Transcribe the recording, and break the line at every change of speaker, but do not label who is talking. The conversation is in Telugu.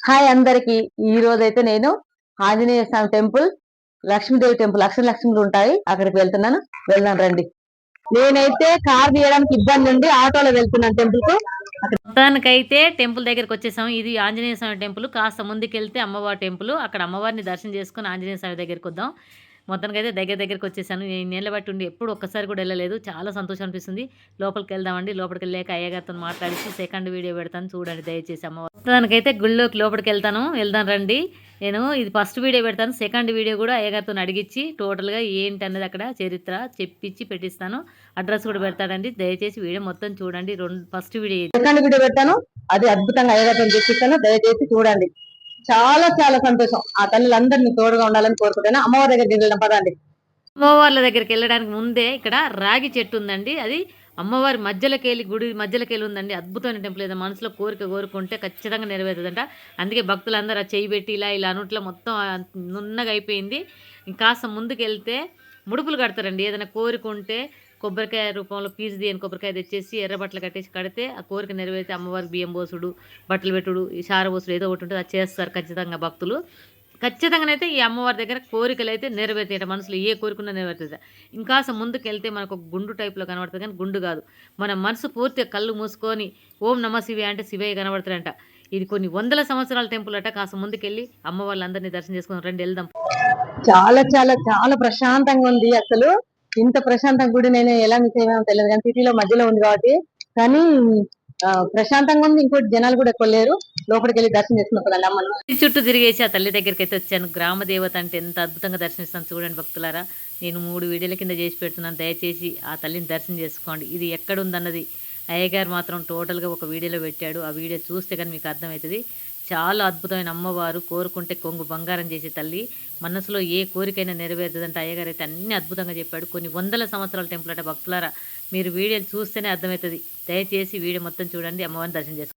హాయ్ అందరికి. ఈ రోజైతే నేను ఆంజనేయ స్వామి టెంపుల్, లక్ష్మీదేవి టెంపుల్, లక్ష్మీలు ఉంటాయి, అక్కడికి వెళ్తున్నాను. వెళ్దాం రండి. నేనైతే కార్ తీయడానికి ఇబ్బంది ఉండి ఆటోలో వెళ్తున్నాను టెంపుల్ కు.
మొత్తానికైతే టెంపుల్ దగ్గరికి వచ్చేసాము. ఇది ఆంజనేయ స్వామి టెంపుల్. కాస్త ముందుకెళ్తే అమ్మవారి టెంపుల్. అక్కడ అమ్మవారిని దర్శనం చేసుకుని ఆంజనేయ స్వామి దగ్గరికి వద్దాం. మొత్తానికైతే దగ్గరికి వచ్చేసాను. నేను నీళ్ళ బట్టి ఉండి ఎప్పుడు ఒక్కసారి కూడా వెళ్ళలేదు. చాలా సంతోషం అనిపిస్తుంది. లోపలికి వెళ్దామండి. లోపలికి వెళ్ళాక అయ్యగారితో మాట్లాడిస్తూ సెకండ్ వీడియో పెడతాను, చూడండి దయచేసి. అమ్మవారు మొత్తానికైతే గుళ్ళోకి లోపలికి వెళ్దాం రండి. నేను ఇది ఫస్ట్ వీడియో పెడతాను. సెకండ్ వీడియో కూడా అయ్యగారితో అడిగించి టోటల్గా ఏంటి అన్నది అక్కడ చరిత్ర చెప్పించి పెట్టిస్తాను. అడ్రస్ కూడా పెడతాడండి. దయచేసి వీడియో మొత్తం చూడండి. ఫస్ట్ వీడియో
సెకండ్ వీడియో పెట్టాను, అది అద్భుతంగా అయ్యగారితో చెప్పిస్తాను. దయచేసి చూడండి. చాలా చాలా సంతోషం. ఆ తల్లులందరినీ తోడుగా ఉండాలని కోరుకుంటాను. అమ్మవారి దగ్గరికి వెళ్ళడం పదండి.
అమ్మవార్ల దగ్గరికి వెళ్ళడానికి ముందే ఇక్కడ రాగి చెట్టు ఉందండి. అది అమ్మవారి మధ్యలోకెళ్ళి గుడి మధ్యలోకెళ్ళి ఉందండి. అద్భుతమైన టెంపుల్. ఏదో మనసులో కోరుకుంటే ఖచ్చితంగా నెరవేరుతుందంట. అందుకే భక్తులందరూ ఆ చేయి పెట్టి ఇలా అనుట్లో మొత్తం నున్నగా అయిపోయింది. ఇంకాస్త ముందుకెళ్తే ముడుపులు కడతారండి. ఏదైనా కోరుకుంటే కొబ్బరికాయ రూపంలో పీసు తీయని కొబ్బరికాయ తెచ్చేసి ఎర్ర బట్టలు కట్టేసి కడితే ఆ కోరిక నెరవేరితే అమ్మవారికి బియ్యం పోసుడు, బట్టలు పెట్టుడు, ఈ సార పోసుడు ఏదో ఒకటి ఉంటుంది, అది చేస్తారు ఖచ్చితంగా భక్తులు. ఖచ్చితంగానైతే ఈ అమ్మవారి దగ్గర కోరికలు అయితే నెరవేరుతాయి. మనసులో ఏ కోరికన్నా నెరవేరుతుంది. ఇంకాస ముందుకు వెళ్తే మనకు గుండు టైప్లో కనబడుతుంది, కానీ గుండు కాదు. మన మనసు పూర్తిగా కళ్ళు మూసుకొని ఓం నమ శివే అంటే శివయ్య కనబడతాడంట. ఇది కొన్ని వందల సంవత్సరాల టెంపుల్ అట. కాస్త ముందుకెళ్ళి అమ్మ వాళ్ళందరినీ దర్శనం చేసుకుని రండి, వెళ్దాం.
చాలా చాలా చాలా ప్రశాంతంగా ఉంది. అసలు ఇంత ప్రశాంతంగా గుడి నేను ఎలా మిస్ అయ్యామో తెలియదు, కానీ సిటీలో మధ్యలో ఉంది కాబట్టి. కానీ ప్రశాంతంగా ఉంది. ఇంకోటి జనాలు కూడా ఎక్కువ లేరు. లోపలికి వెళ్ళి దర్శనం చేసుకున్నప్పుడు అమ్మను
చుట్టూ తిరిగేసి ఆ తల్లి దగ్గరికి అయితే వచ్చాను. గ్రామ దేవత అంటే ఎంత అద్భుతంగా దర్శనిస్తాను చూడండి భక్తులారా. నేను 3 వీడియోల కింద చేసి పెడుతున్నాను. దయచేసి ఆ తల్లిని దర్శనం చేసుకోండి. ఇది ఎక్కడుందన్నది అయ్యగారు మాత్రం టోటల్గా ఒక వీడియోలో పెట్టాడు. ఆ వీడియో చూస్తే కానీ మీకు అర్థమవుతుంది. చాలా అద్భుతమైన అమ్మవారు, కోరుకుంటే కొంగు బంగారం చేసే తల్లి. మనసులో ఏ కోరికైనా నెరవేరుతుందంటే అయ్యగారు అయితే అన్ని అద్భుతంగా చెప్పాడు. కొన్ని వందల సంవత్సరాల టెంపుల్ అట భక్తులారా. మీరు వీడియోలు చూస్తేనే అర్థమవుతుంది. దయచేసి వీడియో మొత్తం చూడండి, అమ్మవారిని దర్శనం చేసుకోండి.